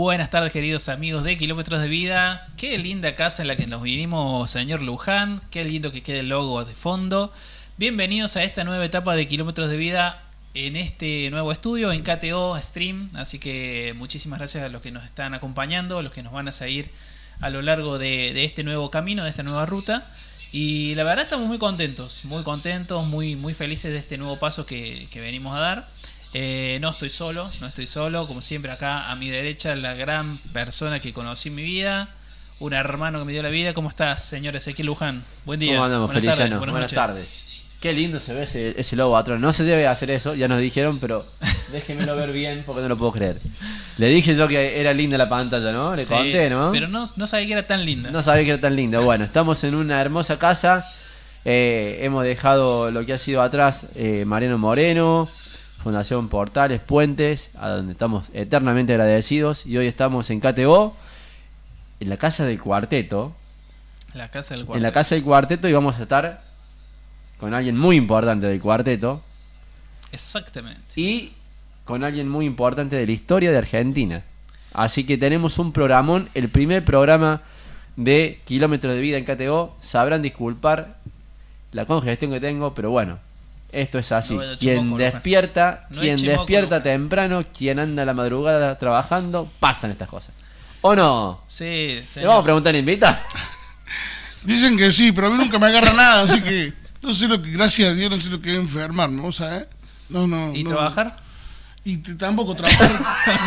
Buenas tardes, queridos amigos de Kilómetros de Vida. Qué linda casa en la que nos vinimos, señor Luján. Qué lindo que quede el logo de fondo. Bienvenidos a esta nueva etapa de Kilómetros de Vida en este nuevo estudio en KTO Stream. Así que muchísimas gracias a los que nos están acompañando, a los que nos van a seguir a lo largo de este nuevo camino, de esta nueva ruta. Y la verdad estamos muy contentos, muy felices de este nuevo paso que venimos a dar. No estoy solo, como siempre acá a mi derecha la gran persona que conocí en mi vida, un hermano que me dio la vida. ¿Cómo estás, señor Ezequiel Luján? Buen día. ¿Cómo andamos, Buenas Feliciano? tardes, Buenas tardes. Qué lindo se ve ese logo atrás. No se debe hacer eso, ya nos dijeron, pero déjenmelo ver bien porque no lo puedo creer. Le dije yo que era linda la pantalla, ¿no? Le conté, ¿no? Pero no sabía que era tan linda. No sabía que era tan linda. Bueno, estamos en una hermosa casa. Hemos dejado lo que ha sido atrás Mariano Moreno, Fundación Portales, Puentes, a donde estamos eternamente agradecidos. Y hoy estamos en KTO, en la casa del cuarteto. La casa del cuarteto. En la casa del cuarteto, y vamos a estar con alguien muy importante del cuarteto. Exactamente. Y con alguien muy importante de la historia de Argentina. Así que tenemos un programón, el primer programa de Kilómetros de Vida en KTO. Sabrán disculpar la congestión que tengo, pero bueno, esto es así. No, quien despierta, no quien despierta temprano, quien anda a la madrugada trabajando, pasan estas cosas. ¿O no? Sí, ¿Le vamos a preguntar a Invita? Dicen que sí, pero a mí nunca me agarra nada, así que no sé lo que, gracias a Dios, no sé lo que es enfermarme, ¿no? ¿Sabes? No. ¿Y trabajar? Y tampoco trabajar.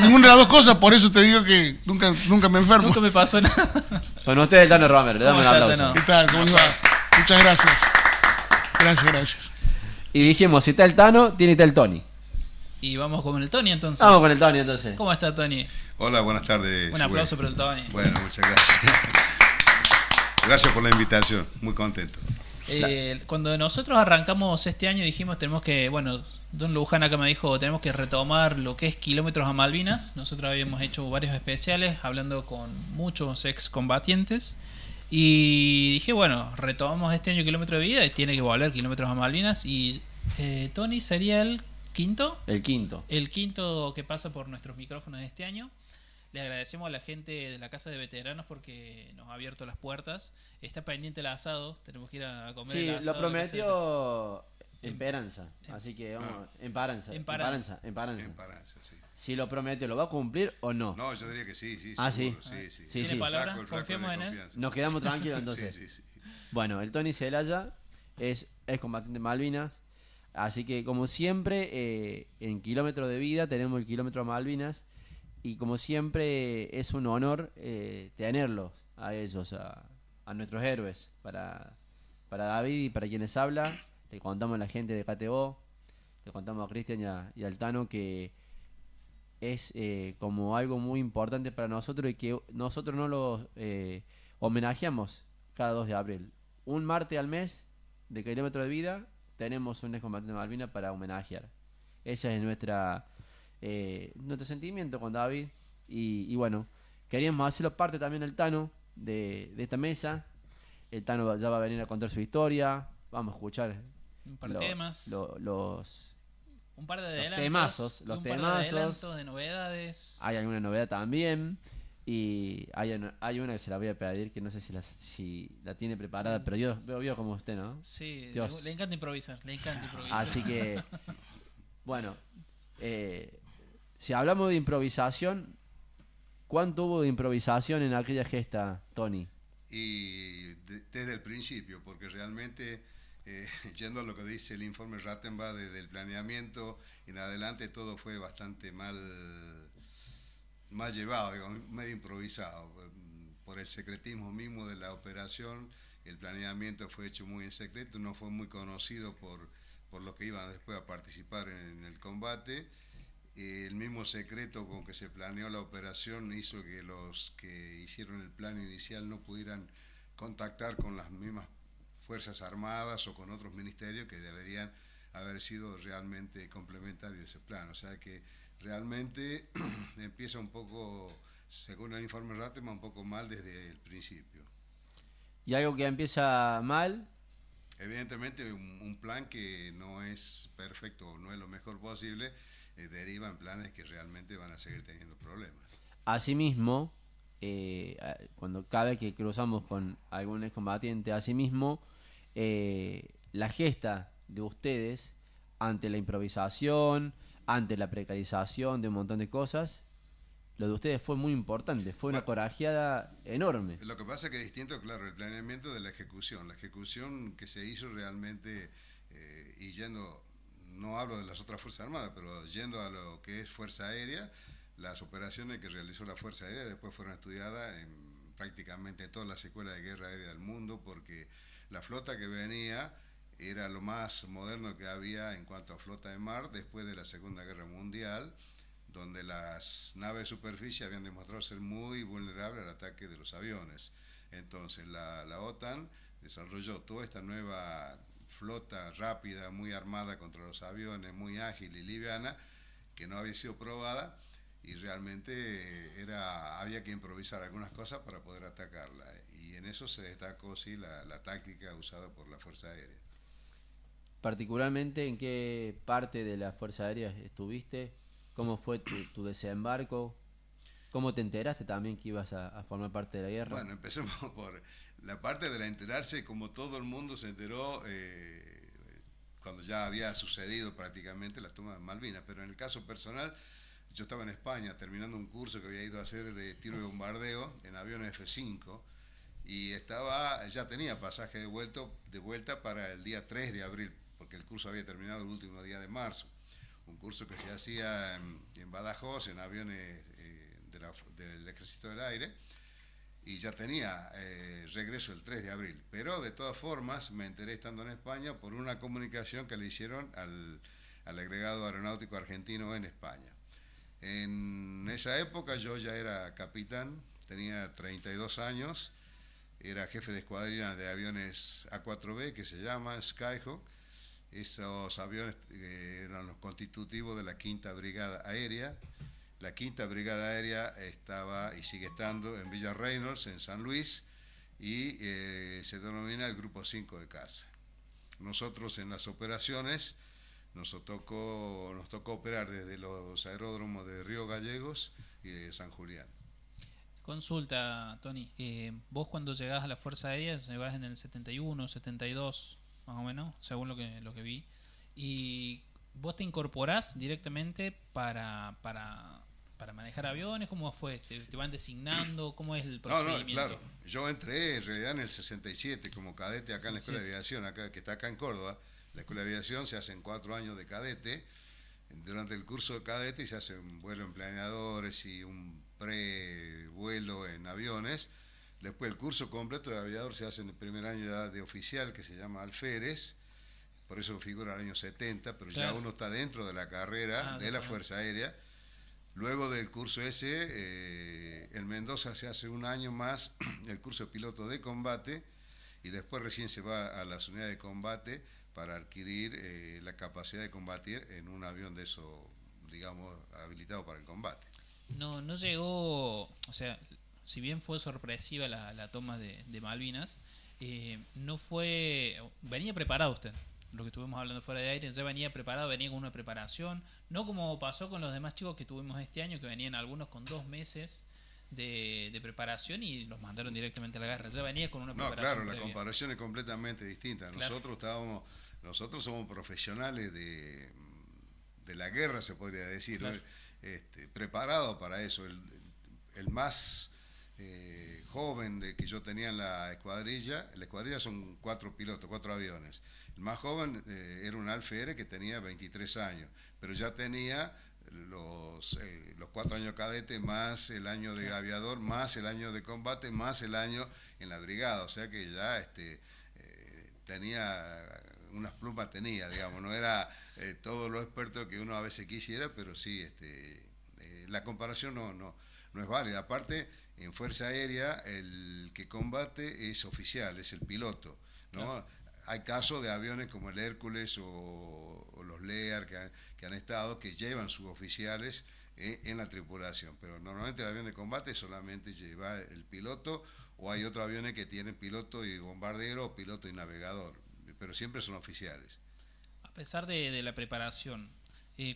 Ninguna de las dos cosas, por eso te digo que nunca me enfermo. Nunca me pasó nada. Con usted, el Tano Romer, le damos un aplauso. ¿Qué tal? ¿Cómo les va? Muchas gracias. Gracias. Y dijimos, si está el Tano, tiene que estar el Tony. Y vamos con el Tony entonces. Vamos con el Tony entonces. ¿Cómo está Tony? Hola, buenas tardes. Un aplauso para el Tony. Bueno, muchas gracias. Gracias por la invitación, muy contento. Cuando nosotros arrancamos este año dijimos tenemos que, Don Luján acá me dijo tenemos que retomar lo que es Kilómetros a Malvinas. Nosotros habíamos hecho varios especiales hablando con muchos excombatientes y dije retomamos este año Kilómetro de Vida y tiene que volver Kilómetros a Malvinas. Y Tony sería el quinto. El quinto Que pasa por nuestros micrófonos este año. Le agradecemos a la gente de la Casa de Veteranos porque nos ha abierto las puertas. Está pendiente el asado, tenemos que ir a comer el asado. Sí, lo prometió Esperanza, así que vamos, Emparanza, sí. Si lo prometió, ¿lo va a cumplir o no? No, yo diría que sí. Sí. Sí. ¿Tiene palabra? Confiamos en él. Nos quedamos tranquilos entonces. Sí. Bueno, el Tony Celaya es combatiente de Malvinas, así que como siempre, en Kilómetro de Vida tenemos el Kilómetro a Malvinas. Y como siempre es un honor tenerlos a ellos, a nuestros héroes. Para David y para quienes habla, le contamos a la gente de KTO, le contamos a Cristian y al Tano que es como algo muy importante para nosotros y que nosotros no los homenajeamos cada 2 de abril. Un martes al mes de Kilómetro de Vida tenemos un excombatiente de Malvinas para homenajear. Esa es nuestro sentimiento con David y bueno, queríamos hacerlo parte también del Tano de esta mesa. El Tano ya va a venir a contar su historia, vamos a escuchar un par de temas, un par de adelantos, los temazos de novedades. Hay alguna novedad también y hay una que se la voy a pedir que no sé si la tiene preparada, pero yo veo como usted, ¿no? Sí, le encanta improvisar. Así que bueno, si hablamos de improvisación, ¿cuánto hubo de improvisación en aquella gesta, Tony? Y desde el principio, porque realmente, yendo a lo que dice el informe Rattenbach, desde el planeamiento en adelante todo fue bastante mal llevado, medio improvisado. Por el secretismo mismo de la operación, el planeamiento fue hecho muy en secreto, no fue muy conocido por los que iban después a participar en el combate. El mismo secreto con que se planeó la operación hizo que los que hicieron el plan inicial no pudieran contactar con las mismas Fuerzas Armadas o con otros ministerios que deberían haber sido realmente complementarios de ese plan. O sea que realmente empieza un poco, según el informe Rattenbach, un poco mal desde el principio. ¿Y algo que empieza mal? Evidentemente un plan que no es perfecto o no es lo mejor posible, deriva en planes que realmente van a seguir teniendo problemas. Asimismo, cuando cada vez que cruzamos con algún excombatiente, asimismo, la gesta de ustedes ante la improvisación, ante la precarización de un montón de cosas, lo de ustedes fue muy importante, fue una Bueno, corajeada enorme. lo que pasa es que es distinto, claro, el planeamiento de la ejecución. La ejecución que se hizo realmente, y yendo, no hablo de las otras Fuerzas Armadas, pero yendo a lo que es Fuerza Aérea, las operaciones que realizó la Fuerza Aérea después fueron estudiadas en prácticamente todas las escuelas de guerra aérea del mundo, porque la flota que venía era lo más moderno que había en cuanto a flota de mar después de la Segunda Guerra Mundial, donde las naves de superficie habían demostrado ser muy vulnerables al ataque de los aviones. Entonces la OTAN desarrolló toda esta nueva flota rápida, muy armada contra los aviones, muy ágil y liviana, que no había sido probada, y realmente había que improvisar algunas cosas para poder atacarla. Y en eso se destacó sí la táctica usada por la Fuerza Aérea. Particularmente, ¿en qué parte de la Fuerza Aérea estuviste? ¿Cómo fue tu desembarco? ¿Cómo te enteraste también que ibas a formar parte de la guerra? Bueno, empecemos por la parte de la enterarse, como todo el mundo se enteró cuando ya había sucedido prácticamente la toma de Malvinas, pero en el caso personal, yo estaba en España terminando un curso que había ido a hacer de tiro de bombardeo en aviones F-5, y ya tenía pasaje de vuelta para el día 3 de abril, porque el curso había terminado el último día de marzo. Un curso que se hacía en Badajoz, en aviones del Ejército del Aire, y ya tenía regreso el 3 de abril. Pero de todas formas me enteré estando en España por una comunicación que le hicieron al agregado aeronáutico argentino en España. En esa época yo ya era capitán, tenía 32 años, era jefe de escuadrilla de aviones A4B, que se llama Skyhawk. Esos aviones eran los constitutivos de la Quinta Brigada Aérea. La Quinta Brigada Aérea estaba y sigue estando en Villa Reynolds, en San Luis, y se denomina el Grupo 5 de Caza. Nosotros en las operaciones nos tocó operar desde los aeródromos de Río Gallegos y de San Julián. Consulta, Tony. Vos cuando llegás a la Fuerza Aérea, llegás en el 71, 72, más o menos, según lo que vi. Y vos te incorporás directamente para manejar aviones. ¿Cómo fue? ¿Te van designando? ¿Cómo es el procedimiento? No, claro. Yo entré en realidad en el 67 como cadete acá en la Escuela de Aviación, que está acá en Córdoba. La Escuela de Aviación se hacen 4 años de cadete. Durante el curso de cadete se hace un vuelo en planeadores y un pre-vuelo en aviones. Después el curso completo de aviador se hace en el primer año de oficial, que se llama alférez. Por eso figura el año 70, pero claro, ya uno está dentro de la carrera de la Fuerza Aérea. Luego del curso ese, en Mendoza se hace un año más el curso de piloto de combate, y después recién se va a las unidades de combate para adquirir la capacidad de combatir en un avión de eso, digamos, habilitado para el combate. No llegó, o sea, si bien fue sorpresiva la toma de Malvinas, no fue, venía preparado usted. Lo que estuvimos hablando fuera de aire, ya venía preparado, venía con una preparación, no como pasó con los demás chicos que tuvimos este año, que venían algunos con 2 meses de preparación y los mandaron directamente a la guerra. Ya venía con una preparación. No, claro, previa. La comparación es completamente distinta. Claro. Nosotros somos profesionales de la guerra, se podría decir, claro, ¿no? Preparados para eso. El más joven que yo tenía en la escuadrilla son 4 pilotos, 4 aviones. El más joven era un alférez que tenía 23 años, pero ya tenía los 4 años cadete, más el año de aviador, más el año de combate, más el año en la brigada. O sea que ya tenía unas plumas, digamos, no era todo lo experto que uno a veces quisiera, pero sí, la comparación no es válida. Aparte, en Fuerza Aérea, el que combate es oficial, es el piloto, ¿no? Claro. Hay casos de aviones como el Hércules o los Lear que han estado, que llevan suboficiales en la tripulación, pero normalmente el avión de combate solamente lleva el piloto, o hay otros aviones que tienen piloto y bombardero, o piloto y navegador, pero siempre son oficiales. A pesar de la preparación,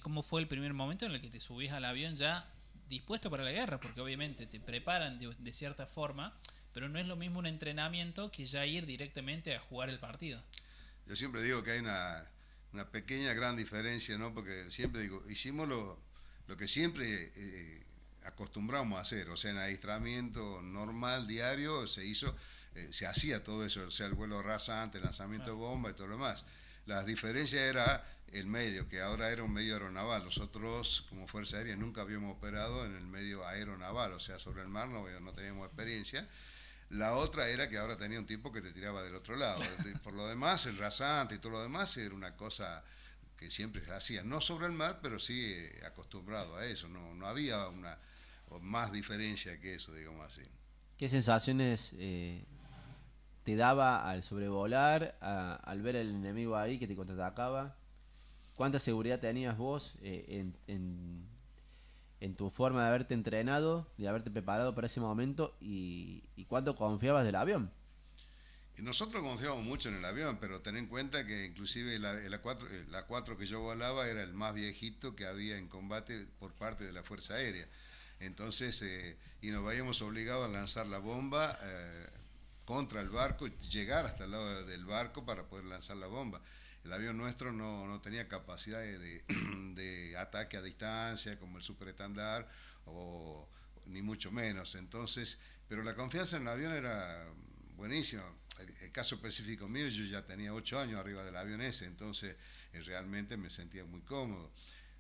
¿cómo fue el primer momento en el que te subís al avión ya dispuesto para la guerra, porque obviamente te preparan de cierta forma, pero no es lo mismo un entrenamiento que ya ir directamente a jugar el partido. Yo siempre digo que hay una pequeña gran diferencia, ¿no? Porque siempre digo, hicimos lo que siempre acostumbramos a hacer, o sea, en adiestramiento normal, diario, se hacía todo eso, o sea, el vuelo rasante, el lanzamiento de bomba y todo lo demás. La diferencia era el medio, que ahora era un medio aeronaval. Nosotros, como Fuerza Aérea, nunca habíamos operado en el medio aeronaval, o sea, sobre el mar no teníamos experiencia. La otra era que ahora tenía un tipo que te tiraba del otro lado. Por lo demás, el rasante y todo lo demás era una cosa que siempre se hacía, no sobre el mar, pero sí acostumbrado a eso. No había una más diferencia que eso, digamos así. ¿Qué sensaciones te daba al sobrevolar, al ver al enemigo ahí que te contraatacaba? ¿Cuánta seguridad tenías vos en tu forma de haberte entrenado, de haberte preparado para ese momento y cuánto confiabas del avión? Y nosotros confiamos mucho en el avión, pero ten en cuenta que inclusive la 4 que yo volaba era el más viejito que había en combate por parte de la Fuerza Aérea. Entonces, y nos veíamos obligados a lanzar la bomba contra el barco y llegar hasta el lado del barco para poder lanzar la bomba. El avión nuestro no tenía capacidad de ataque a distancia como el superestandar o ni mucho menos. Entonces, pero la confianza en el avión era buenísima. El caso específico mío, yo ya tenía 8 años arriba del avión ese, entonces realmente me sentía muy cómodo.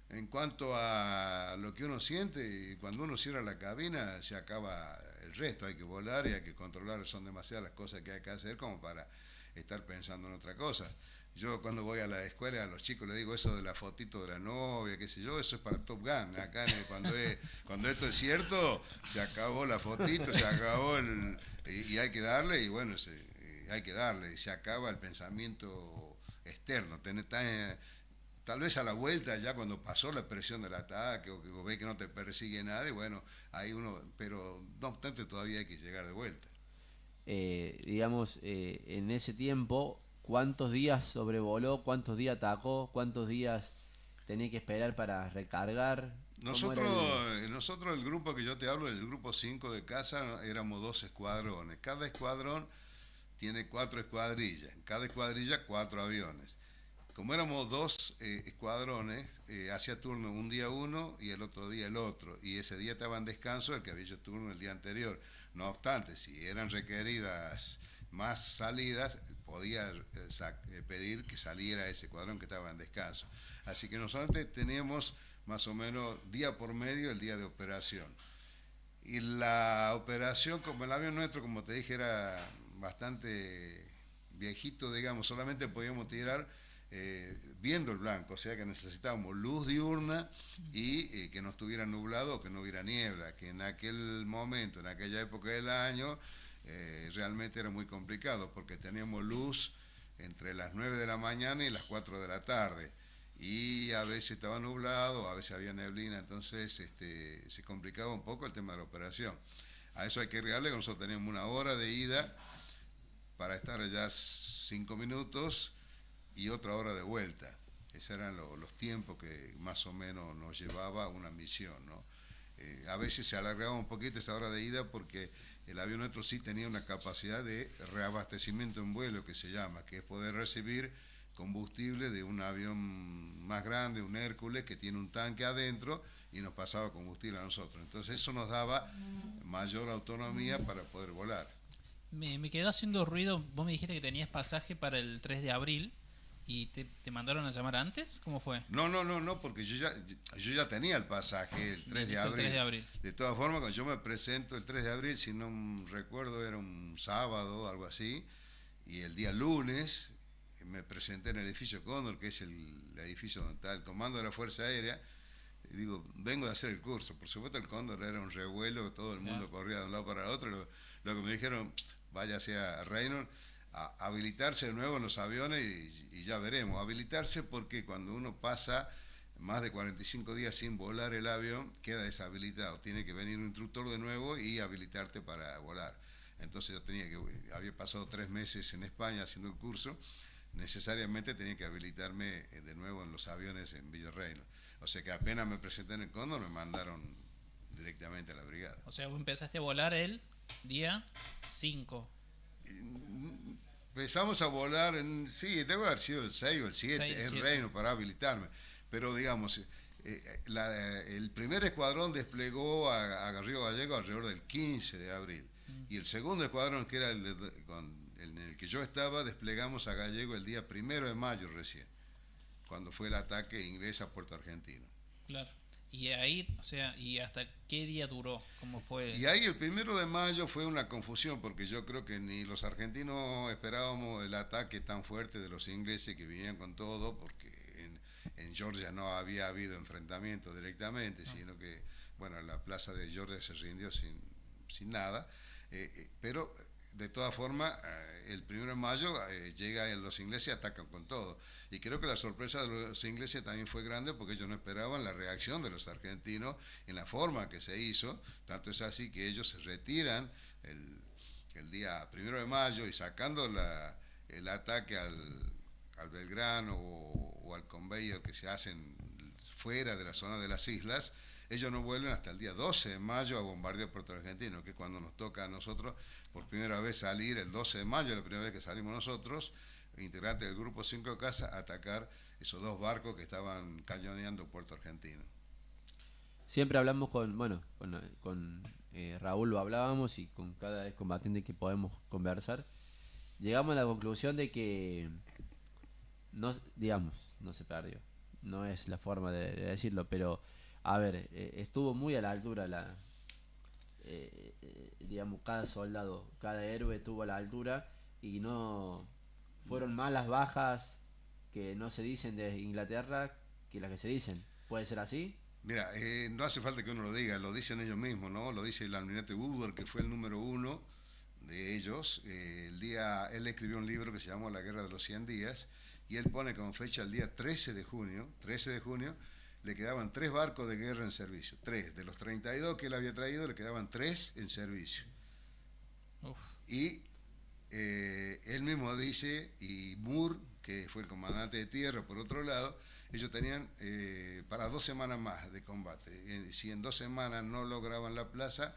En cuanto a lo que uno siente, cuando uno cierra la cabina se acaba el resto, hay que volar y hay que controlar, son demasiadas las cosas que hay que hacer como para estar pensando en otra cosa. Yo cuando voy a la escuela a los chicos les digo eso de la fotito de la novia, qué sé yo, eso es para Top Gun. Acá cuando esto es cierto, se acabó la fotito, se acabó y hay que darle, y bueno, hay que darle, y se acaba el pensamiento externo. Tal vez a la vuelta, ya cuando pasó la presión del ataque, o que vos ves que no te persigue nada, y bueno, hay pero no obstante todavía hay que llegar de vuelta. Digamos, en ese tiempo, ¿cuántos días sobrevoló? ¿Cuántos días atacó? ¿Cuántos días tenía que esperar para recargar? Nosotros, el grupo que yo te hablo, el grupo 5 de casa, éramos 2 escuadrones. Cada escuadrón tiene 4 escuadrillas. En cada escuadrilla 4 aviones. Como éramos 2 escuadrones, hacía turno un día uno y el otro día el otro. Y ese día estaba en descanso el que había hecho turno el día anterior. No obstante, si eran requeridas más salidas, podía pedir que saliera ese escuadrón que estaba en descanso. Así que nosotros teníamos más o menos día por medio el día de operación. Y la operación, como el avión nuestro, como te dije, era bastante viejito, digamos, solamente podíamos tirar viendo el blanco, o sea que necesitábamos luz diurna y que no estuviera nublado o que no hubiera niebla, que en aquel momento, en aquella época del año, realmente era muy complicado porque teníamos luz entre las 9 de la mañana y las 4 de la tarde y a veces estaba nublado, a veces había neblina, entonces se complicaba un poco el tema de la operación. A eso hay que agregarle que nosotros teníamos 1 hora de ida para estar allá 5 minutos y otra hora de vuelta. Esos eran los tiempos que más o menos nos llevaba una misión, ¿no? A veces se alargaba un poquito esa hora de ida porque el avión nuestro sí tenía una capacidad de reabastecimiento en vuelo, que se llama, que es poder recibir combustible de un avión más grande, un Hércules, que tiene un tanque adentro y nos pasaba combustible a nosotros. Entonces eso nos daba mayor autonomía para poder volar. Me quedó haciendo ruido, vos me dijiste que tenías pasaje para el 3 de abril. ¿Y te mandaron a llamar antes? ¿Cómo fue? No, porque yo ya tenía el pasaje el 3 de abril. El 3 de abril. De todas formas, cuando yo me presento el 3 de abril, si no recuerdo, era un sábado o algo así, y el día lunes me presenté en el edificio Cóndor, que es el edificio donde está el comando de la Fuerza Aérea, y digo, vengo de hacer el curso. Por supuesto, el Cóndor era un revuelo, todo el mundo corría de un lado para el otro. Lo que me dijeron, váyase a Reynolds, a habilitarse de nuevo en los aviones y ya veremos. Habilitarse porque cuando uno pasa más de 45 días sin volar el avión, queda deshabilitado. Tiene que venir un instructor de nuevo y habilitarte para volar. Entonces yo había pasado 3 meses en España haciendo el curso, necesariamente tenía que habilitarme de nuevo en los aviones en Villarreino. O sea que apenas me presenté en el Cóndor, me mandaron directamente a la brigada. O sea, vos empezaste a volar el día 5. Empezamos a volar, sí, debe haber sido el 6 o el 7, 6, el 7. reino para habilitarme. Pero digamos, el primer escuadrón desplegó a Río Gallego alrededor del 15 de abril. Y el segundo escuadrón, que era en el que yo estaba, desplegamos a Gallego el día 1 de mayo recién, cuando fue el ataque inglés a Puerto Argentino. Claro. Y ahí, o sea, ¿y hasta qué día duró? ¿Cómo fue? Y ahí el 1 de mayo fue una confusión, porque yo creo que ni los argentinos esperábamos el ataque tan fuerte de los ingleses que venían con todo, porque en Georgia no había habido enfrentamiento directamente, sino que, bueno, la plaza de Georgia se rindió sin nada, pero de todas formas, el 1 de mayo llegan los ingleses y atacan con todo. Y creo que la sorpresa de los ingleses también fue grande, porque ellos no esperaban la reacción de los argentinos en la forma que se hizo. Tanto es así que ellos se retiran el día 1 de mayo y sacando el ataque al Belgrano o al conveyor que se hacen fuera de la zona de las islas. Ellos no vuelven hasta el día 12 de mayo a bombardear Puerto Argentino, que es cuando nos toca a nosotros por primera vez salir, el 12 de mayo, la primera vez que salimos nosotros, integrantes del Grupo 5 de Casa, a atacar esos 2 barcos que estaban cañoneando Puerto Argentino. Siempre hablamos con Raúl, lo hablábamos, y con cada excombatiente que podemos conversar, llegamos a la conclusión de que no se perdió. No es la forma de decirlo, pero a ver, estuvo muy a la altura cada soldado, cada héroe estuvo a la altura, y no fueron más las bajas que no se dicen de Inglaterra que las que se dicen. ¿Puede ser así? Mira, no hace falta que uno lo diga, lo dicen ellos mismos, ¿no? Lo dice el almirante Woodward, que fue el número 1 de ellos. Él escribió un libro que se llamó La Guerra de los 100 días, y él pone como fecha el día 13 de junio, le quedaban 3 barcos de guerra en servicio. 3, de los 32 que él había traído, le quedaban 3 en servicio. Uf. Y él mismo dice, y Moore, que fue el comandante de tierra, por otro lado, ellos tenían para 2 semanas más de combate. Si en 2 semanas no lograban la plaza,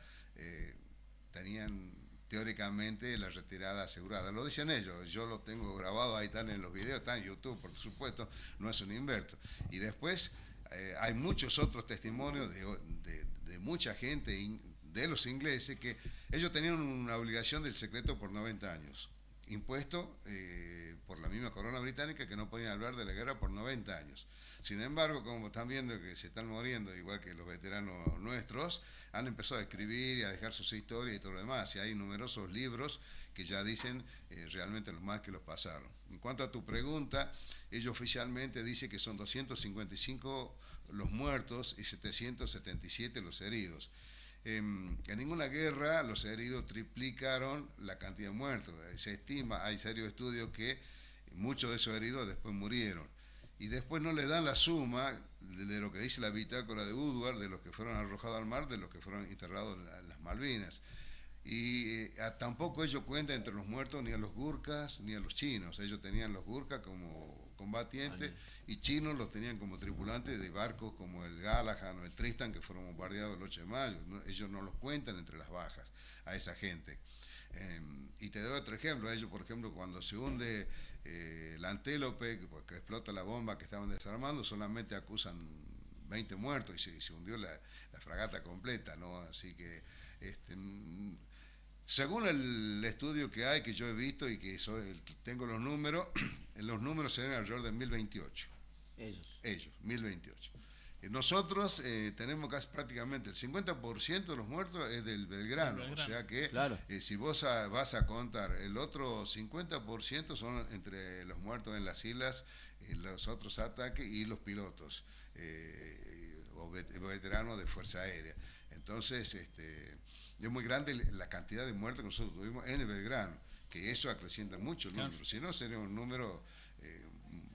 tenían teóricamente la retirada asegurada. Lo dicen ellos, yo lo tengo grabado, ahí están en los videos, están en YouTube, por supuesto, no es un invento. Y después hay muchos otros testimonios de mucha gente, de los ingleses, que ellos tenían una obligación del secreto por 90 años, impuesto por la misma corona británica, que no podían hablar de la guerra por 90 años. Sin embargo, como están viendo que se están muriendo, igual que los veteranos nuestros, han empezado a escribir y a dejar sus historias y todo lo demás, y hay numerosos libros que ya dicen realmente lo más que los pasaron. En cuanto a tu pregunta, ellos oficialmente dicen que son 255 los muertos y 777 los heridos. En ninguna guerra los heridos triplicaron la cantidad de muertos. Se estima, hay serios estudios, que muchos de esos heridos después murieron. Y después no le dan la suma de lo que dice la bitácora de Woodward, de los que fueron arrojados al mar, de los que fueron enterrados en las Malvinas. Y tampoco ellos cuentan entre los muertos ni a los gurkas ni a los chinos. Ellos tenían los gurkas como combatientes y chinos los tenían como tripulantes de barcos como el Galahad o el Tristan, que fueron bombardeados el 8 de mayo. Ellos no los cuentan entre las bajas a esa gente. Y te doy otro ejemplo. Ellos, por ejemplo, cuando se hunde la Antélope, que explota la bomba que estaban desarmando, solamente acusan 20 muertos y se hundió la fragata completa, ¿no? Así que según el estudio que hay, que yo he visto y que tengo los números serían alrededor de 1028. Ellos, 1028. Nosotros tenemos casi prácticamente el 50% de los muertos es del Belgrano, o sea que claro. Si vos vas a contar, el otro 50% son entre los muertos en las islas, los otros ataques y los pilotos o veteranos de Fuerza Aérea. Entonces, es muy grande la cantidad de muertos que nosotros tuvimos en el Belgrano, que eso acrecienta mucho el número, si no sería un número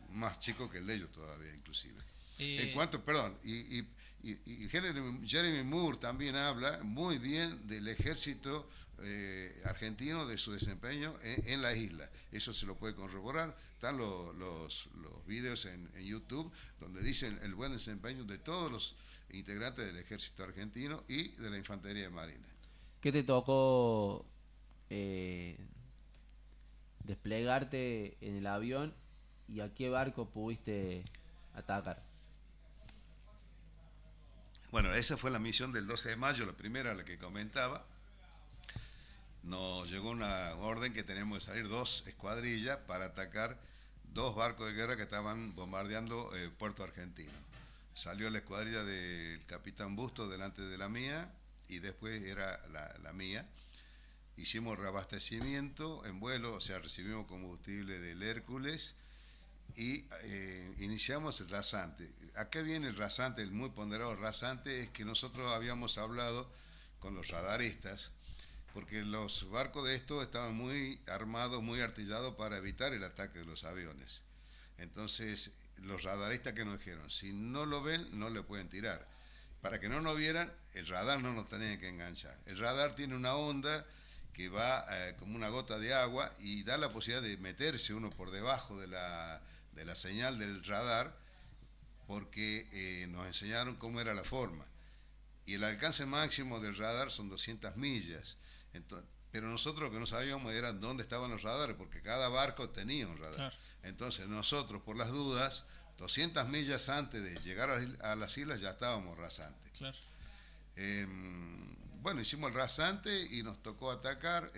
más chico que el de ellos todavía, inclusive. En cuanto, perdón, y Jeremy Moore también habla muy bien del ejército argentino, de su desempeño en la isla. Eso se lo puede corroborar. Están los videos en YouTube donde dicen el buen desempeño de todos integrantes del ejército argentino y de la infantería de marina. ¿Qué te tocó desplegarte en el avión y a qué barco pudiste atacar? Bueno, esa fue la misión del 12 de mayo, la primera, la que comentaba. Nos llegó una orden que teníamos que salir 2 escuadrillas para atacar 2 barcos de guerra que estaban bombardeando Puerto Argentino. Salió la escuadrilla del capitán Busto delante de la mía y después era la mía. Hicimos reabastecimiento en vuelo, o sea, recibimos combustible del Hércules y iniciamos el rasante. ¿A qué viene el rasante? El muy ponderado rasante es que nosotros habíamos hablado con los radaristas, porque los barcos de estos estaban muy armados, muy artillados para evitar el ataque de los aviones. Entonces, los radaristas que nos dijeron, si no lo ven, no le pueden tirar. Para que no nos vieran, el radar no nos tenía que enganchar. El radar tiene una onda que va como una gota de agua y da la posibilidad de meterse uno por debajo de la señal del radar, porque nos enseñaron cómo era la forma. Y el alcance máximo del radar son 200 millas. Entonces, pero nosotros lo que no sabíamos era dónde estaban los radares, porque cada barco tenía un radar. Claro. Entonces nosotros, por las dudas, 200 millas antes de llegar a las islas ya estábamos rasantes. Claro. Bueno, hicimos el rasante y nos tocó atacar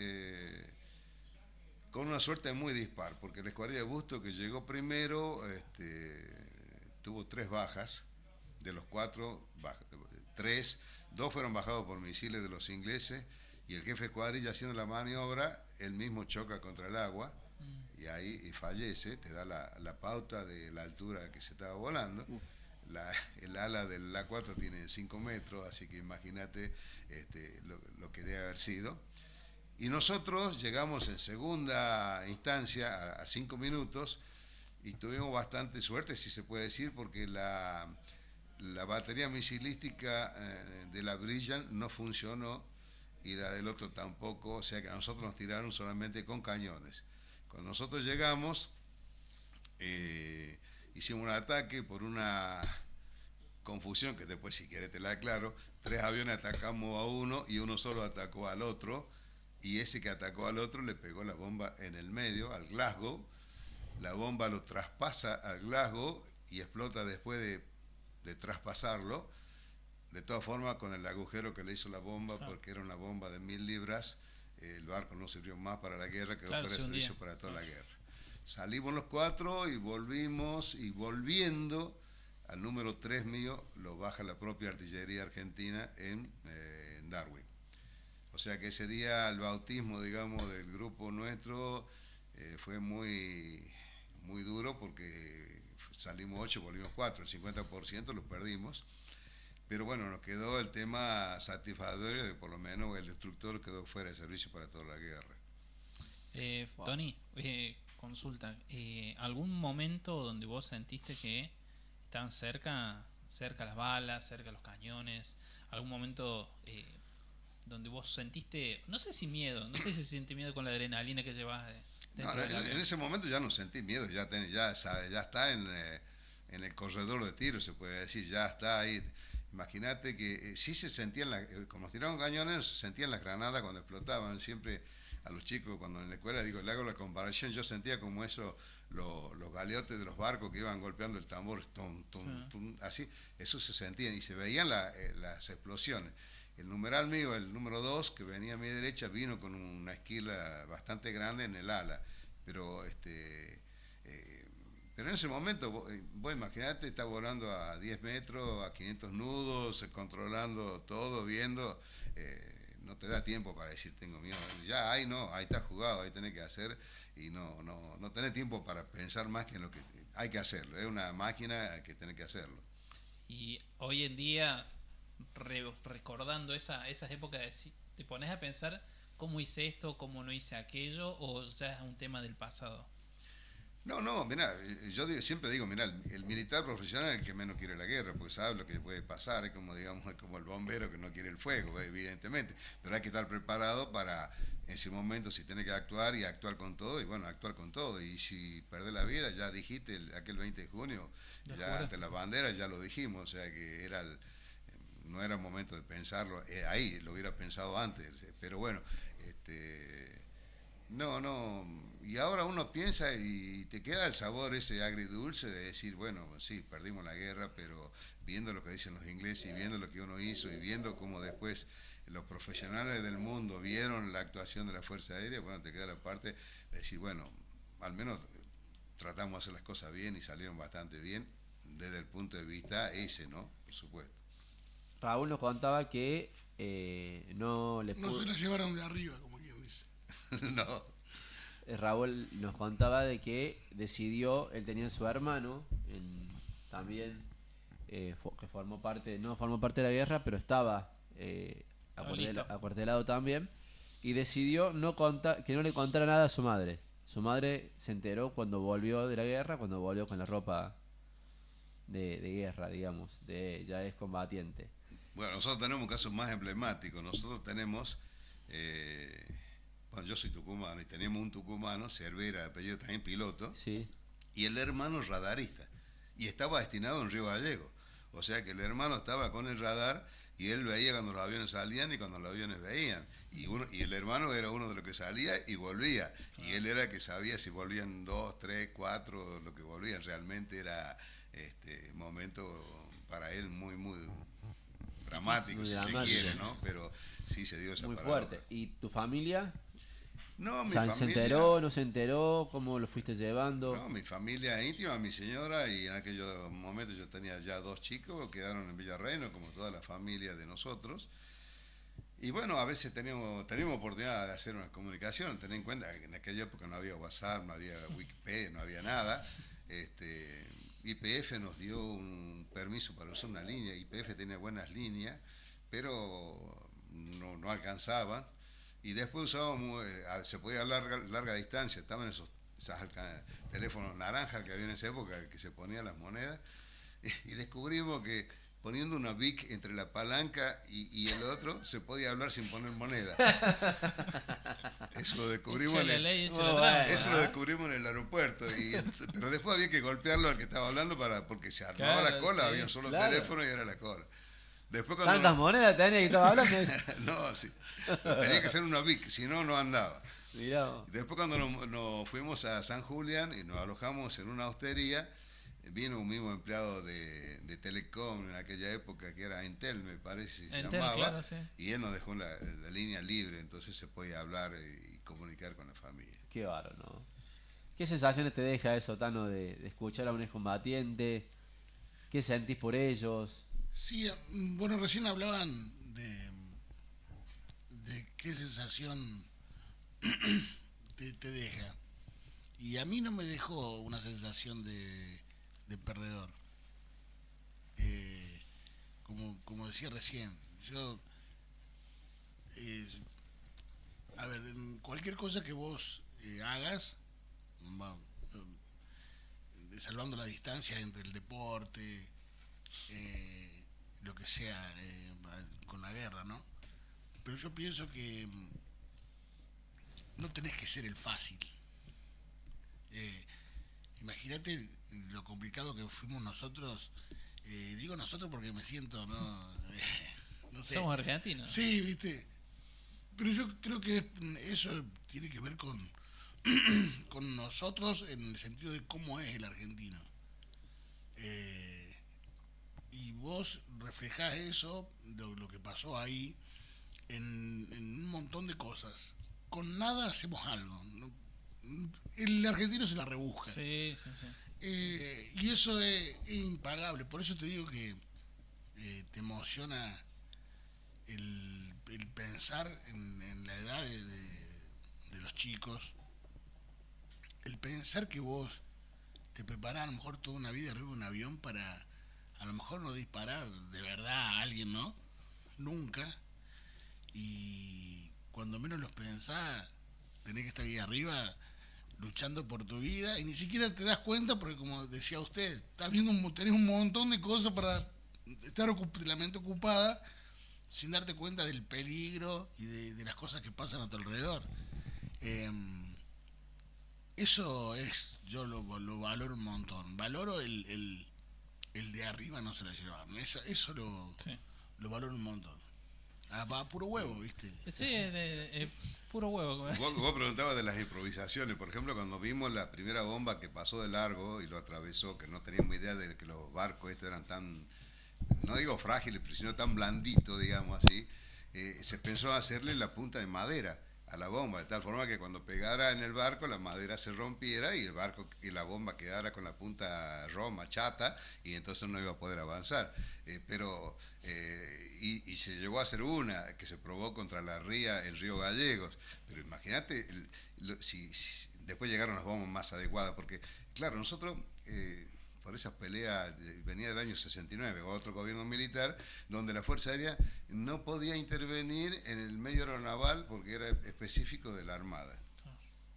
con una suerte muy dispar, porque la escuadrilla de Busto que llegó primero tuvo 3 bajas, de los 4, 3, 2 fueron bajados por misiles de los ingleses, y el jefe de escuadrilla haciendo la maniobra, él mismo choca contra el agua, y ahí fallece, te da la pauta de la altura que se estaba volando. El ala del A4 tiene 5 metros, así que imagínate lo que debe haber sido. Y nosotros llegamos en segunda instancia a 5 minutos y tuvimos bastante suerte, si se puede decir, porque la batería misilística de la Brilliant no funcionó y la del otro tampoco, o sea que a nosotros nos tiraron solamente con cañones. Cuando nosotros llegamos, hicimos un ataque por una confusión, que después si querés te la aclaro. 3 aviones atacamos a uno y uno solo atacó al otro, y ese que atacó al otro le pegó la bomba en el medio, al Glasgow. La bomba lo traspasa al Glasgow y explota después de traspasarlo. De todas formas, con el agujero que le hizo la bomba, claro, porque era una bomba de 1000 libras, el barco no sirvió más para la guerra, quedó fuera de servicio para toda la guerra. Salimos los 4 y volvimos, y volviendo al número 3 mío lo baja la propia artillería argentina en Darwin. O sea que ese día el bautismo, digamos, del grupo nuestro fue muy, muy duro, porque salimos 8, volvimos 4, el 50% los perdimos. Pero bueno, nos quedó el tema satisfactorio de por lo menos el destructor quedó fuera de servicio para toda la guerra. Tony, consulta, ¿algún momento donde vos sentiste que estaban cerca las balas, cerca los cañones? ¿Algún momento donde vos sentiste, no sé si miedo, no sé si se siente miedo con la adrenalina que llevas dentro del avión? En ese momento ya no sentí miedo, ya está en el corredor de tiro, se puede decir, ya está ahí. Imagínate que sí se sentían, como nos tiraban cañones, se sentían las granadas cuando explotaban. Siempre a los chicos, cuando en la escuela le hago la comparación, yo sentía como eso, los galeotes de los barcos que iban golpeando el tambor, tum, tum, tum, así, eso se sentían y se veían las explosiones. El numeral mío, el número 2, que venía a mi derecha, vino con una esquila bastante grande en el ala, pero pero en ese momento, vos imaginate, está volando a 10 metros, a 500 nudos, controlando todo, viendo, no te da tiempo para decir tengo miedo. Ya ahí no, ahí está jugado, ahí tenés que hacer, y no tenés tiempo para pensar más que en lo que hay que hacerlo. Es una máquina que tenés que hacerlo. Y hoy en día, recordando esas épocas, ¿te pones a pensar cómo hice esto, cómo no hice aquello, o ya es un tema del pasado? No, mirá, yo siempre digo, mirá, el militar profesional es el que menos quiere la guerra, porque sabe lo que puede pasar, es como, digamos, como el bombero que no quiere el fuego, evidentemente, pero hay que estar preparado para, en ese momento, si tiene que actuar, y actuar con todo, y bueno, actuar con todo, y si perdés la vida, ya dijiste, aquel 20 de junio, ya ante la bandera, ya lo dijimos, o sea que era no era momento de pensarlo, ahí lo hubiera pensado antes, pero bueno, no, y ahora uno piensa y te queda el sabor ese agridulce de decir, bueno, sí, perdimos la guerra, pero viendo lo que dicen los ingleses y viendo lo que uno hizo y viendo cómo después los profesionales del mundo vieron la actuación de la Fuerza Aérea, bueno, te queda la parte de decir, bueno, al menos tratamos de hacer las cosas bien y salieron bastante bien desde el punto de vista ese, ¿no? Por supuesto. Raúl nos contaba que no le No pudo... se la llevaron de arriba, como quien dice. No. Raúl nos contaba de que decidió, él tenía su hermano también, que formó parte, no formó parte de la guerra, pero estaba Listo. acuartelado también, y decidió que no le contara nada a su madre. Su madre se enteró cuando volvió de la guerra, cuando volvió con la ropa de guerra, digamos, ya es combatiente. Bueno, nosotros tenemos un caso más emblemático. Nosotros tenemos, bueno, yo soy tucumano y teníamos un tucumano, Cervera, de apellido también piloto, Sí. y el hermano radarista. Y estaba destinado en Río Gallego. O sea que el hermano estaba con el radar y él veía cuando los aviones salían y cuando los aviones veían. Y el hermano era uno de los que salía y volvía. Y él era el que sabía si volvían 2, 3, 4, lo que volvían. Realmente era momento para él muy, muy dramático, Muy si dramático. se quiere, ¿no? Pero sí se dio esa Muy paradoja. fuerte. ¿Y tu familia? No, mi ¿Se familia... enteró, no se enteró? ¿Cómo lo fuiste llevando? No, mi familia íntima, mi señora, y en aquel momento yo tenía ya 2 chicos, quedaron en Villarreino, como toda la familia de nosotros. Y bueno, a veces teníamos oportunidad de hacer una comunicación. Ten en cuenta que en aquella época no había WhatsApp, no había Wikipedia, no había nada. YPF nos dio un permiso para usar una línea. YPF tenía buenas líneas, pero no alcanzaban. Y después usábamos, se podía hablar larga distancia, estaban esos teléfonos naranjas que había en esa época, que se ponían las monedas, y descubrimos que poniendo una BIC entre la palanca y el otro, se podía hablar sin poner moneda. Eso lo descubrimos, eso lo descubrimos en el aeropuerto, pero después había que golpearlo al que estaba hablando porque se armaba la cola, sí, había un solo claro. teléfono y era la cola. Después cuando ¿Tantas monedas tenía que estaba hablando? no, sí. Tenía que ser una BIC, si no, no andaba. Mirá. Después cuando nos fuimos a San Julián y nos alojamos en una hostería, vino un mismo empleado de Telecom en aquella época, que era Entel, me parece, se Entel, llamaba, claro, sí. y él nos dejó la línea libre, entonces se podía hablar y comunicar con la familia. Qué bárbaro, ¿no? ¿Qué sensaciones te deja eso, Tano, de escuchar a un excombatiente? ¿Qué sentís por ellos? Sí, bueno, recién hablaban de qué sensación te deja. Y a mí no me dejó una sensación de perdedor. Como decía recién, yo... a ver, en cualquier cosa que vos hagas, salvando la distancia entre el deporte, lo que sea, con la guerra, ¿no? Pero yo pienso que no tenés que ser el fácil. Imagínate lo complicado que fuimos nosotros. Digo nosotros porque me siento, no sé. Somos argentinos. Sí, viste. Pero yo creo que eso tiene que ver con nosotros en el sentido de cómo es el argentino. Y vos reflejás eso, lo que pasó ahí, en un montón de cosas. Con nada hacemos algo, ¿no? El argentino se la rebusca. Sí. Y eso es impagable. Por eso te digo que te emociona el pensar en la edad de los chicos. El pensar que vos te preparás a lo mejor toda una vida arriba de un avión para a lo mejor no disparar de verdad a alguien, ¿no? Nunca. Y cuando menos los pensás, tenés que estar ahí arriba luchando por tu vida y ni siquiera te das cuenta porque, como decía usted, tenés un montón de cosas para estar la mente ocupada sin darte cuenta del peligro y de las cosas que pasan a tu alrededor. Eso es, yo lo valoro un montón. Valoro el de arriba no se la llevaron. Eso Sí. lo valoro un montón. Va puro huevo, ¿viste? Sí, puro huevo. Vos preguntabas de las improvisaciones. Por ejemplo, cuando vimos la primera bomba que pasó de largo y lo atravesó, que no teníamos idea de que los barcos estos eran tan, no digo frágiles, pero sino tan blanditos, digamos así, se pensó hacerle la punta de madera a la bomba, de tal forma que cuando pegara en el barco la madera se rompiera y el barco y la bomba quedara con la punta roma, chata, y entonces no iba a poder avanzar. Y se llegó a hacer una que se probó contra la ría, el río Gallegos, pero imagínate si después llegaron las bombas más adecuadas, porque claro, nosotros por esas peleas, venía del año 69, otro gobierno militar, donde la Fuerza Aérea no podía intervenir en el medio aeronaval porque era específico de la Armada.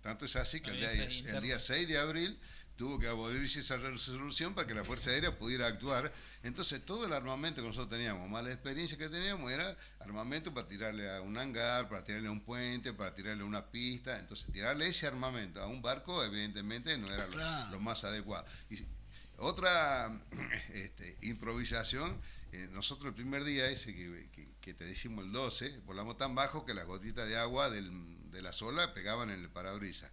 Tanto es así que el día 6 de abril tuvo que abolirse esa resolución para que la Fuerza Aérea pudiera actuar. Entonces todo el armamento que nosotros teníamos, más la experiencia que teníamos, era armamento para tirarle a un hangar, para tirarle a un puente, para tirarle a una pista. Entonces tirarle ese armamento a un barco evidentemente no era lo más adecuado. Otra improvisación, nosotros el primer día ese que te decimos el 12, volamos tan bajo que las gotitas de agua de la sola pegaban en el parabrisas.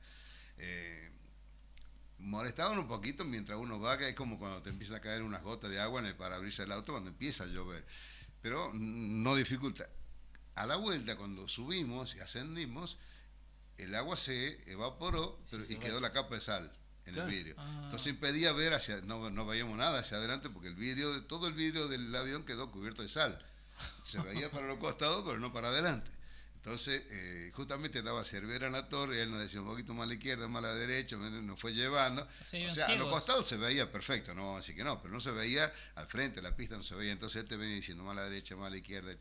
Molestaban un poquito mientras uno va, que es como cuando te empiezan a caer unas gotas de agua en el parabrisas del auto cuando empieza a llover, pero no dificulta. A la vuelta, cuando subimos y ascendimos, el agua se evaporó y quedó la capa de sal en el vidrio. Entonces impedía ver no veíamos nada hacia adelante porque todo el vidrio del avión quedó cubierto de sal. Se veía para los costados, pero no para adelante. Entonces, justamente estaba Cervera en la torre, y él nos decía un poquito más a la izquierda, más a la derecha, nos fue llevando. O sea, a los costados se veía perfecto, no, así que no, pero no se veía al frente, la pista no se veía. Entonces él te venía diciendo más a la derecha, más a la izquierda, y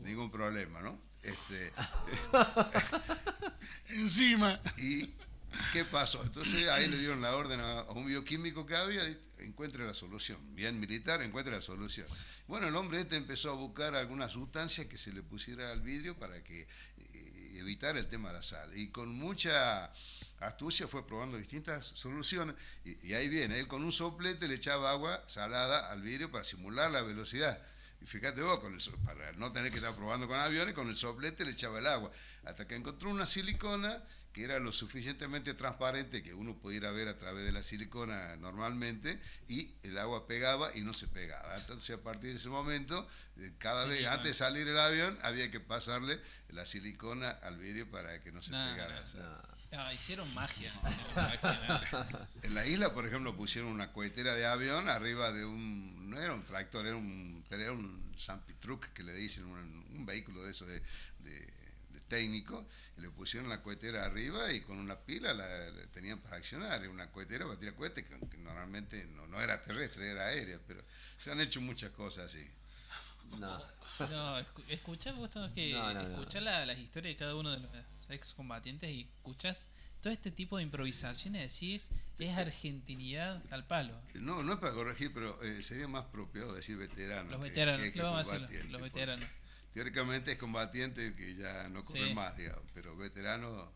ningún problema, ¿no? Encima. Y ¿qué pasó? Entonces ahí le dieron la orden a un bioquímico que había, encuentre la solución. Bien militar, encuentre la solución. Bueno, el hombre empezó a buscar alguna sustancia que se le pusiera al vidrio para que evitar el tema de la sal. Y con mucha astucia fue probando distintas soluciones. Y ahí viene, él con un soplete le echaba agua salada al vidrio para simular la velocidad. Y fíjate vos, para no tener que estar probando con aviones, con el soplete le echaba el agua. Hasta que encontró una silicona que era lo suficientemente transparente que uno pudiera ver a través de la silicona normalmente, y el agua pegaba y no se pegaba. Entonces a partir de ese momento, cada vez antes de salir el avión, había que pasarle la silicona al vidrio para que no se pegara. Hicieron magia. En la isla, por ejemplo, pusieron una cohetera de avión arriba de no era un tractor, era un Sampitruck, que le dicen, un vehículo de eso de técnico, y le pusieron la cohetera arriba y con una pila la tenían para accionar. Era una cohetera para tirar cohetes que normalmente no era terrestre, era aérea, pero se han hecho muchas cosas así. Escuchás vos escuchás las historias de cada uno de los excombatientes y escuchás todo este tipo de improvisaciones, decís, es argentinidad al palo. No es para corregir, pero sería más apropiado decir veteranos. Los veteranos, vamos a decirlo, los veteranos. Teóricamente es combatiente que ya no corre más, digamos, pero veteranos...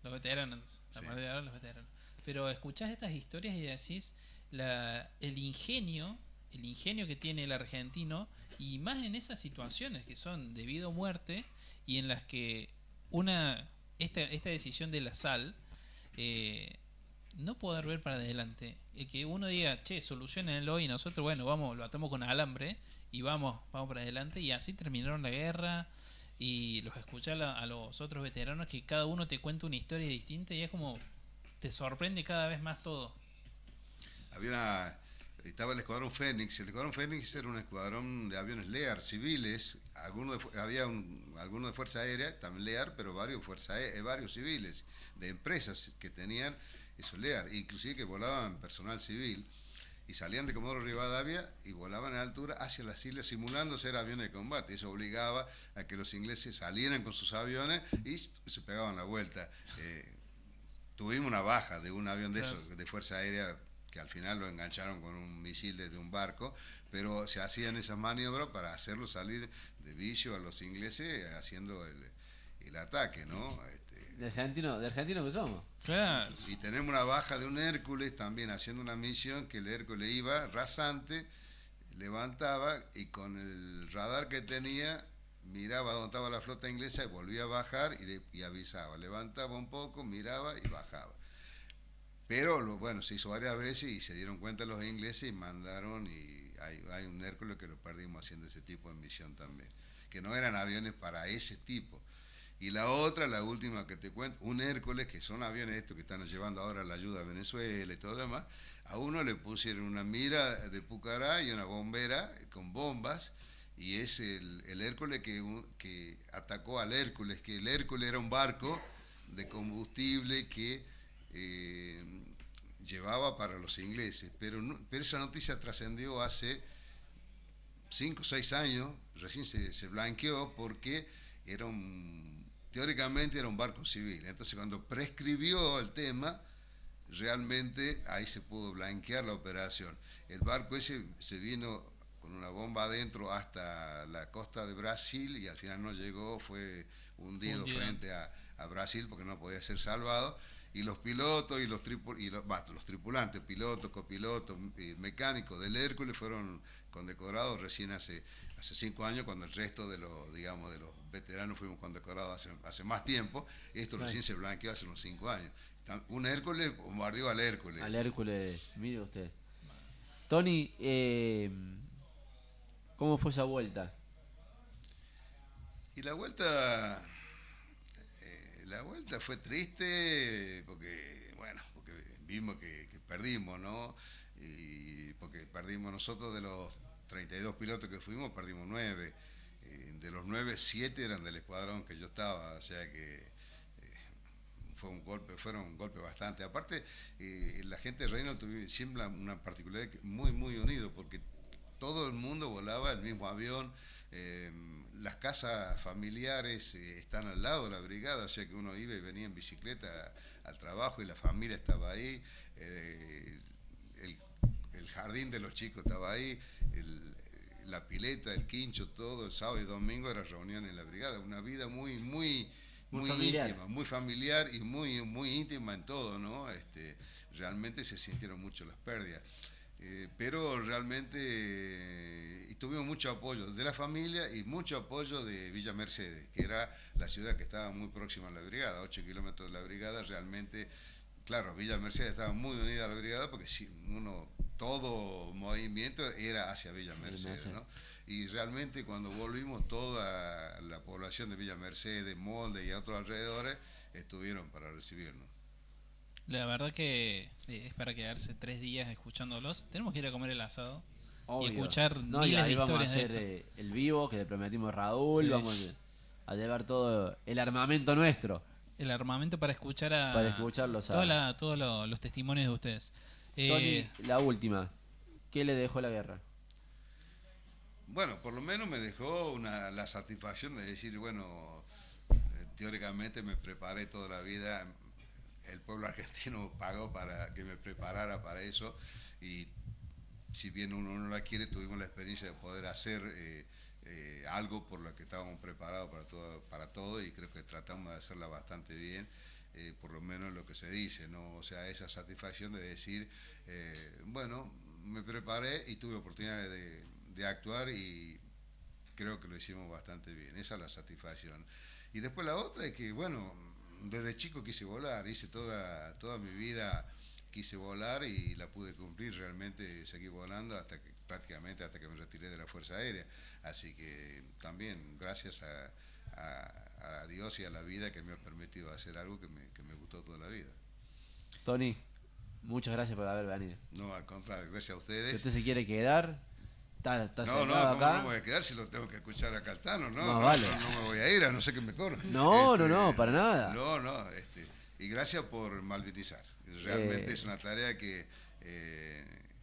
Los veteranos, la parte de ahora los veteranos. Pero escuchás estas historias y decís el ingenio que tiene el argentino, y más en esas situaciones que son de vida o muerte, y en las que esta decisión de la sal, no poder ver para adelante, el que uno diga, che, solucionenlo, y nosotros, bueno, lo atamos con alambre y vamos para adelante, y así terminaron la guerra. Y los escuchar a los otros veteranos que cada uno te cuenta una historia distinta, y es como te sorprende cada vez más todo. Estaba el Escuadrón Fénix. El Escuadrón Fénix era un escuadrón de aviones Lear civiles. Había algunos de Fuerza Aérea, también Lear, pero varios civiles, de empresas que tenían esos Lear, inclusive que volaban personal civil. Y salían de Comodoro Rivadavia y volaban en altura hacia las islas simulando ser aviones de combate. Eso obligaba a que los ingleses salieran con sus aviones y se pegaban la vuelta. Tuvimos una baja de un avión de esos, de Fuerza Aérea, que al final lo engancharon con un misil desde un barco, pero se hacían esas maniobras para hacerlo salir de vicio a los ingleses haciendo el ataque, ¿no? De argentino que somos. Claro. Y tenemos una baja de un Hércules también haciendo una misión, que el Hércules iba rasante, levantaba y con el radar que tenía miraba dónde estaba la flota inglesa y volvía a bajar y avisaba. Levantaba un poco, miraba y bajaba. Pero bueno, se hizo varias veces y se dieron cuenta los ingleses y mandaron, y hay un Hércules que lo perdimos haciendo ese tipo de misión también, que no eran aviones para ese tipo. Y la otra, la última que te cuento, un Hércules, que son aviones estos que están llevando ahora la ayuda a Venezuela y todo lo demás, a uno le pusieron una mira de Pucará y una bombera con bombas, y es el Hércules que atacó al Hércules, que el Hércules era un barco de combustible que llevaba para los ingleses, pero esa noticia trascendió hace 5 o 6 años, recién se blanqueó porque teóricamente era un barco civil. Entonces cuando prescribió el tema, realmente ahí se pudo blanquear la operación. El barco ese se vino con una bomba adentro hasta la costa de Brasil y al final no llegó, fue hundido frente a Brasil porque no podía ser salvado. Y los pilotos y los tripulantes, pilotos, copilotos, mecánicos del Hércules fueron condecorados recién hace 5 años, cuando el resto de los veteranos fuimos condecorados hace más tiempo. Esto recién se blanqueó hace unos 5 años. Un Hércules bombardeó al Hércules. Al Hércules, mire usted. Tony, ¿cómo fue esa vuelta? Y la vuelta fue triste porque vimos que perdimos, ¿no? Y porque perdimos nosotros, de los 32 pilotos que fuimos, perdimos 9. De los 9, 7 eran del escuadrón que yo estaba, o sea que fueron un golpe bastante. Aparte, la gente de Reino tuvo siempre una particularidad muy, muy unido, porque todo el mundo volaba el mismo avión. Las casas familiares están al lado de la brigada, o sea que uno iba y venía en bicicleta al trabajo y la familia estaba ahí, el jardín de los chicos estaba ahí, la pileta, el quincho, todo, el sábado y domingo era reunión en la brigada, una vida muy familiar. íntima, muy familiar y muy, muy íntima en todo, ¿no? Realmente se sintieron mucho las pérdidas. Pero realmente tuvimos mucho apoyo de la familia y mucho apoyo de Villa Mercedes, que era la ciudad que estaba muy próxima a la brigada, 8 kilómetros de la brigada. Realmente, claro, Villa Mercedes estaba muy unida a la brigada porque todo movimiento era hacia Villa Mercedes, ¿no? Y realmente cuando volvimos, toda la población de Villa Mercedes, Molde y otros alrededores estuvieron para recibirnos. La verdad que es para quedarse 3 días escuchándolos. Tenemos que ir a comer el asado. Obvio. Y escuchar Y miles de ahí vamos a historias de hacer el vivo que le prometimos a Raúl. Sí. Vamos a llevar todo el armamento nuestro. el armamento para escuchar escucharlos todos los testimonios de ustedes. Tony, la última. ¿Qué le dejó la guerra? Bueno, por lo menos me dejó la satisfacción de decir, bueno, teóricamente me preparé toda la vida, el pueblo argentino pagó para que me preparara para eso, y si bien uno no la quiere, tuvimos la experiencia de poder hacer algo por lo que estábamos preparados para todo, y creo que tratamos de hacerla bastante bien, por lo menos lo que se dice, ¿no? O sea, esa satisfacción de decir, bueno, me preparé y tuve oportunidad de actuar, y creo que lo hicimos bastante bien. Esa es la satisfacción. Y después la otra es que, bueno, desde chico quise volar, hice toda mi vida, quise volar y la pude cumplir. Realmente seguí volando prácticamente hasta que me retiré de la Fuerza Aérea. Así que también gracias a Dios y a la vida que me ha permitido hacer algo que me gustó toda la vida. Tony, muchas gracias por haber venido. No, al contrario, gracias a ustedes. Si usted se quiere quedar, está no, sentado acá. No me voy a quedar si lo tengo que escuchar a Caltano, ¿no? No, vale. No me voy a ir, a no ser que me corran. No, para nada. No, y gracias por malvinizar. Realmente es una tarea que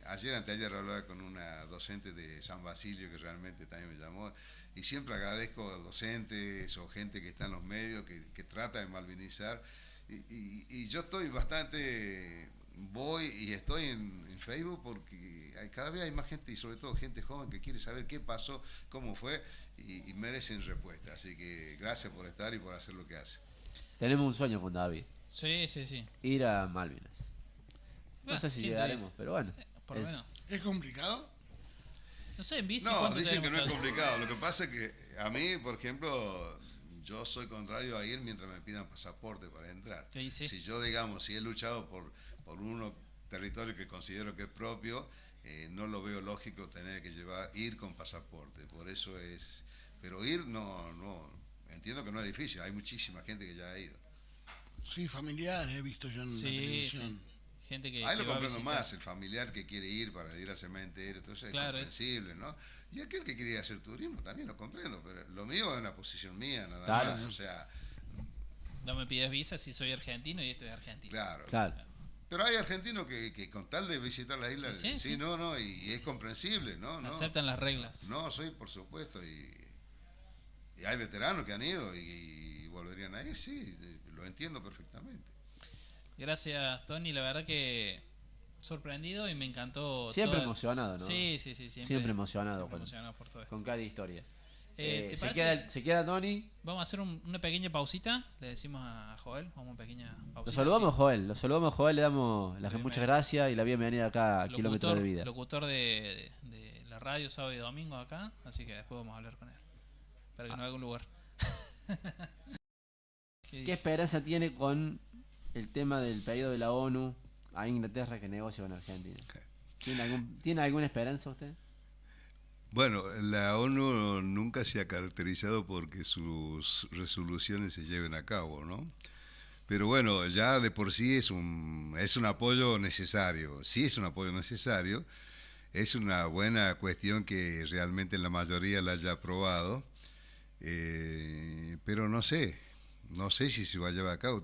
anteayer hablaba con una docente de San Basilio que realmente también me llamó, y siempre agradezco a docentes o gente que está en los medios que trata de malvinizar, y yo estoy bastante... Voy y estoy en Facebook porque cada vez hay más gente, y sobre todo gente joven, que quiere saber qué pasó, cómo fue, y merecen respuesta. Así que gracias por estar y por hacer lo que hace. Tenemos un sueño con David. Sí. Ir a Malvinas. No sé si ¿quién llegaremos, dice? pero bueno. Por lo menos. ¿Es complicado? No sé, en bici. No, ¿cuánto te dicen que no es demostras? complicado. Lo que pasa es que a mí, por ejemplo, yo soy contrario a ir mientras me pidan pasaporte para entrar. Sí, sí. Si yo, digamos, si he luchado por un territorio que considero que es propio, no lo veo lógico tener que ir con pasaporte. Por eso es... Pero ir no, entiendo que no es difícil. Hay muchísima gente que ya ha ido. Sí, familiares he visto yo en la Sí, televisión. sí. Gente que. Ahí que lo va a comprendo visitar. más, el familiar que quiere ir para ir al cementerio, entonces Claro, es comprensible, ¿no? Y aquel que quiere ir a hacer turismo también lo comprendo, pero lo mío es una posición mía, nada Claro. más. O sea, No me pides visa si soy argentino y esto es argentino. claro. Claro. Pero hay argentinos que con tal de visitar la isla, Sí, sí. no, y es comprensible, ¿no? Aceptan las reglas. No, sí, por supuesto, y hay veteranos que han ido y volverían a ir, sí, lo entiendo perfectamente. Gracias, Tony. La verdad que sorprendido y me encantó. Siempre toda- emocionado, ¿no? Sí. Siempre emocionado siempre con- emocionado por todo esto. Con cada historia. ¿Te se, parece? se queda Tony. Vamos a hacer una pequeña pausita. Le decimos a Joel. Vamos a una pequeña pausita. Lo saludamos, Joel. Lo saludamos, Joel. Le damos las Bienvenido. muchas gracias y la bienvenida acá a Sí. Kilómetros de Vida. Locutor de la radio sábado y domingo acá. Así que después vamos a hablar con él. Para que nos haga un lugar. ¿Qué dice? esperanza tiene con el tema del pedido de la ONU a Inglaterra que negocia con Argentina? ¿Tiene alguna esperanza usted? Bueno, la ONU nunca se ha caracterizado porque sus resoluciones se lleven a cabo, ¿no? Pero bueno, ya de por sí es un apoyo necesario. Sí es un apoyo necesario. Es una buena cuestión que realmente la mayoría la haya aprobado. Pero no sé si se va a llevar a cabo.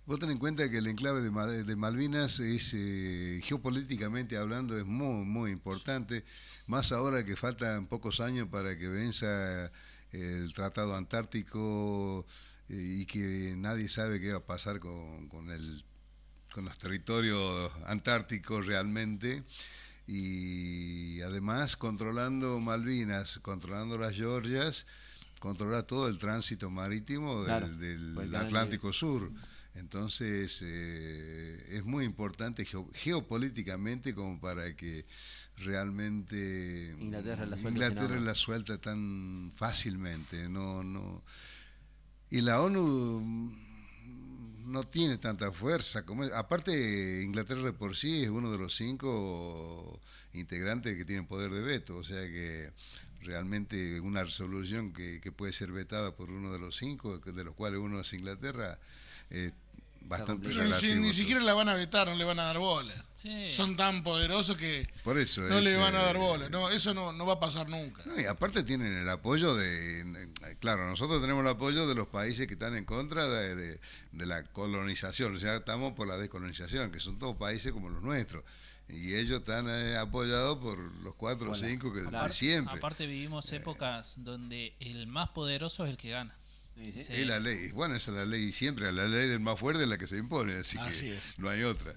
Vos ten en cuenta que el enclave de Malvinas es, geopolíticamente hablando, es muy, muy importante, más ahora que faltan pocos años para que venza el Tratado Antártico y que nadie sabe qué va a pasar con los territorios antárticos realmente. Y además controlando Malvinas, controlando las Georgias, controlar todo el tránsito marítimo Claro, del por el canal Atlántico Sur. Entonces es muy importante geopolíticamente como para que realmente Inglaterra Inglaterra la suelta tan fácilmente. Y la ONU no tiene tanta fuerza. Aparte, Inglaterra de por sí es uno de los 5 integrantes que tienen poder de veto, o sea que realmente una resolución que puede ser vetada por uno de los 5, de los cuales uno es Inglaterra, bastante Pero relativo. ni siquiera la van a vetar, no le van a dar bola. Sí. Son tan poderosos que Por eso no le van a dar bola. No, eso no va a pasar nunca. No, y aparte tienen el apoyo claro, nosotros tenemos el apoyo de los países que están en contra de la colonización, o sea, estamos por la descolonización, que son todos países como los nuestros. Y ellos están apoyados por los 4 o 5 que de siempre. Aparte vivimos épocas donde el más poderoso es el que gana. Sí, sí. Sí. Es la ley, bueno, esa es la ley siempre, la ley del más fuerte es la que se impone, así Así que es. no hay otra.